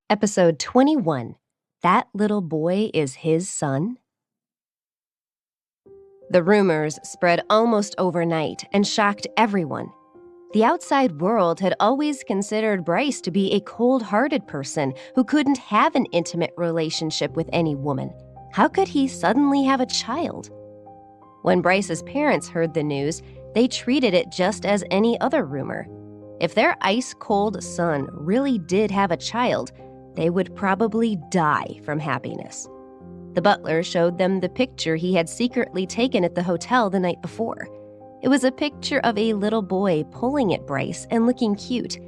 Episode 21. That Little Boy is His Son? The rumors spread almost overnight and shocked everyone. The outside world had always considered Bryce to be a cold-hearted person who couldn't have an intimate relationship with any woman. How could he suddenly have a child? When Bryce's parents heard the news, they treated it just as any other rumor. If their ice-cold son really did have a child, they would probably die from happiness. The butler showed them the picture he had secretly taken at the hotel the night before. It was a picture of a little boy pulling at Bryce and looking cute,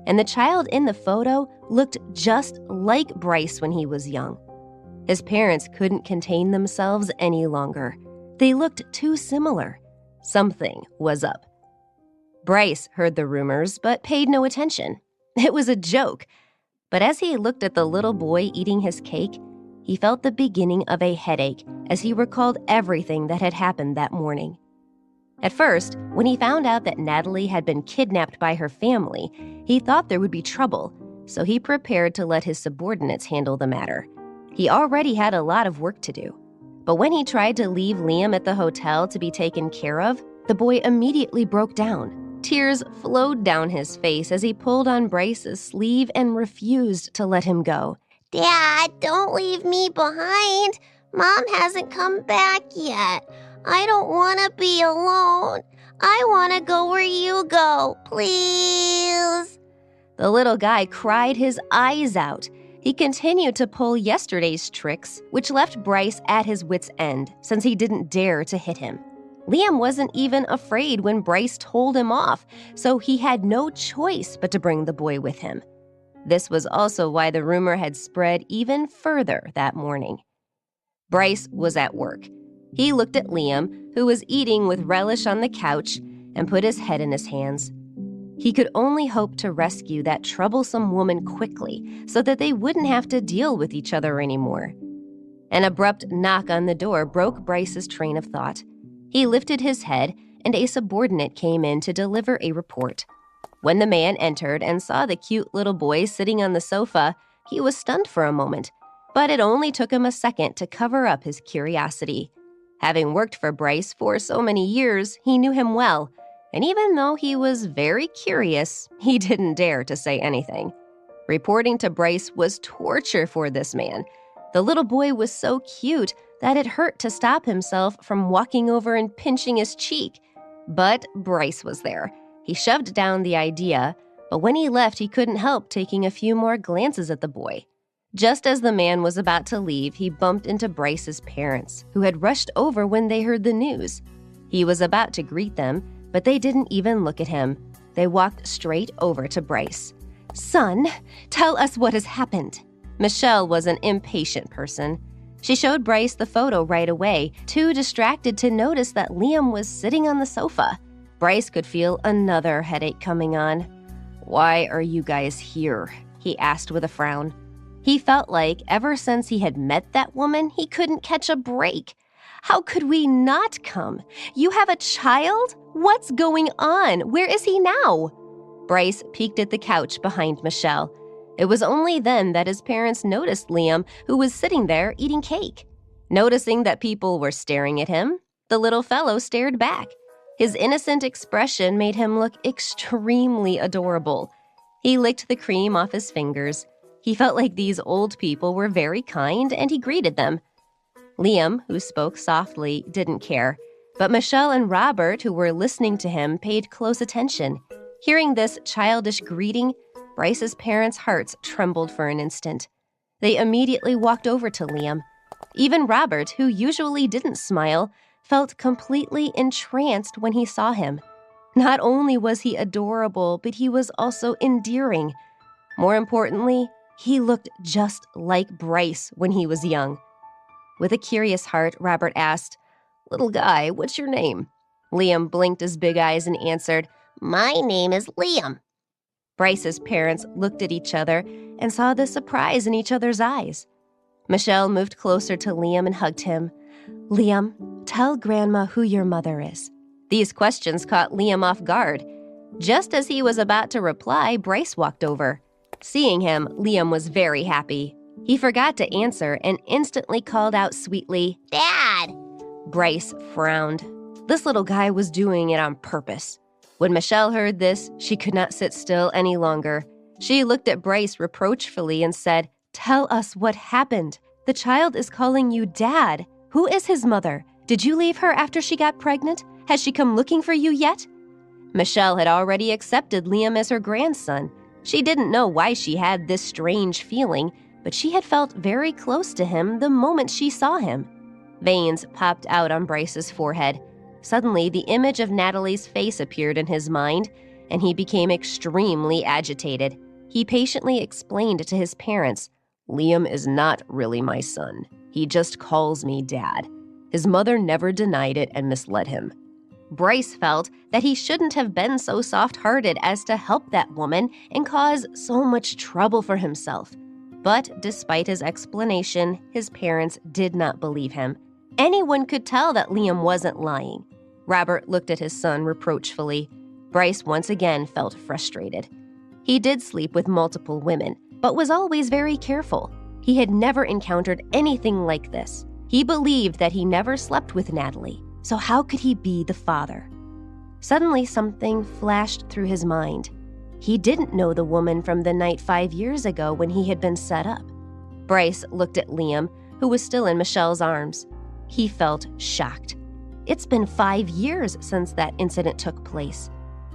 and the child in the photo looked just like Bryce when he was young. His parents couldn't contain themselves any longer. They looked too similar. Something was up. Bryce heard the rumors but paid no attention. It was a joke. But as he looked at the little boy eating his cake, he felt the beginning of a headache as he recalled everything that had happened that morning. At first, when he found out that Natalie had been kidnapped by her family, he thought there would be trouble, so he prepared to let his subordinates handle the matter. He already had a lot of work to do. But when he tried to leave Liam at the hotel to be taken care of, the boy immediately broke down. Tears flowed down his face as he pulled on Bryce's sleeve and refused to let him go. Dad, don't leave me behind. Mom hasn't come back yet. I don't want to be alone. I want to go where you go, please. The little guy cried his eyes out. He continued to pull yesterday's tricks, which left Bryce at his wit's end since he didn't dare to hit him. Liam wasn't even afraid when Bryce told him off, so he had no choice but to bring the boy with him. This was also why the rumor had spread even further that morning. Bryce was at work. He looked at Liam, who was eating with relish on the couch, and put his head in his hands. He could only hope to rescue that troublesome woman quickly so that they wouldn't have to deal with each other anymore. An abrupt knock on the door broke Bryce's train of thought. He lifted his head, and a subordinate came in to deliver a report. When the man entered and saw the cute little boy sitting on the sofa, he was stunned for a moment, but it only took him a second to cover up his curiosity. Having worked for Bryce for so many years, he knew him well, and even though he was very curious, he didn't dare to say anything. Reporting to Bryce was torture for this man. The little boy was so cute that it hurt to stop himself from walking over and pinching his cheek. But Bryce was there. He shoved down the idea, but when he left, he couldn't help taking a few more glances at the boy. Just as the man was about to leave, he bumped into Bryce's parents, who had rushed over when they heard the news. He was about to greet them, but they didn't even look at him. They walked straight over to Bryce. "Son, tell us what has happened." Michelle was an impatient person. She showed Bryce the photo right away, too distracted to notice that Liam was sitting on the sofa. Bryce could feel another headache coming on. "Why are you guys here?" he asked with a frown. He felt like ever since he had met that woman, he couldn't catch a break. "How could we not come? You have a child? What's going on? Where is he now?" Bryce peeked at the couch behind Michelle. It was only then that his parents noticed Liam, who was sitting there eating cake. Noticing that people were staring at him, the little fellow stared back. His innocent expression made him look extremely adorable. He licked the cream off his fingers. He felt like these old people were very kind, and he greeted them. Liam, who spoke softly, didn't care, but Michelle and Robert, who were listening to him, paid close attention. Hearing this childish greeting, Bryce's parents' hearts trembled for an instant. They immediately walked over to Liam. Even Robert, who usually didn't smile, felt completely entranced when he saw him. Not only was he adorable, but he was also endearing. More importantly, he looked just like Bryce when he was young. With a curious heart, Robert asked, "Little guy, what's your name?" Liam blinked his big eyes and answered, My name is Liam. Bryce's parents looked at each other and saw the surprise in each other's eyes. Michelle moved closer to Liam and hugged him. "Liam, tell Grandma who your mother is." These questions caught Liam off guard. Just as he was about to reply, Bryce walked over. Seeing him, Liam was very happy. He forgot to answer and instantly called out sweetly, Dad! Bryce frowned. This little guy was doing it on purpose. When Michelle heard this, she could not sit still any longer. She looked at Bryce reproachfully and said, Tell us what happened. The child is calling you Dad. Who is his mother? Did you leave her after she got pregnant? Has she come looking for you yet? Michelle had already accepted Liam as her grandson. She didn't know why she had this strange feeling, but she had felt very close to him the moment she saw him. Veins popped out on Bryce's forehead. Suddenly, the image of Natalie's face appeared in his mind, and he became extremely agitated. He patiently explained to his parents, Liam is not really my son. He just calls me Dad. His mother never denied it and misled him. Bryce felt that he shouldn't have been so soft-hearted as to help that woman and cause so much trouble for himself. But despite his explanation, his parents did not believe him. Anyone could tell that Liam wasn't lying. Robert looked at his son reproachfully. Bryce once again felt frustrated. He did sleep with multiple women, but was always very careful. He had never encountered anything like this. He believed that he never slept with Natalie, so how could he be the father? Suddenly, something flashed through his mind. He didn't know the woman from the night 5 years ago when he had been set up. Bryce looked at Liam, who was still in Michelle's arms. He felt shocked. It's been 5 years since that incident took place,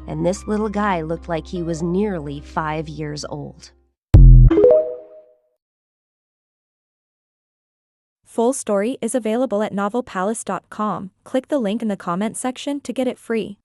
and this little guy looked like he was nearly 5 years old. Full story is available at novelpalace.com. Click the link in the comment section to get it free.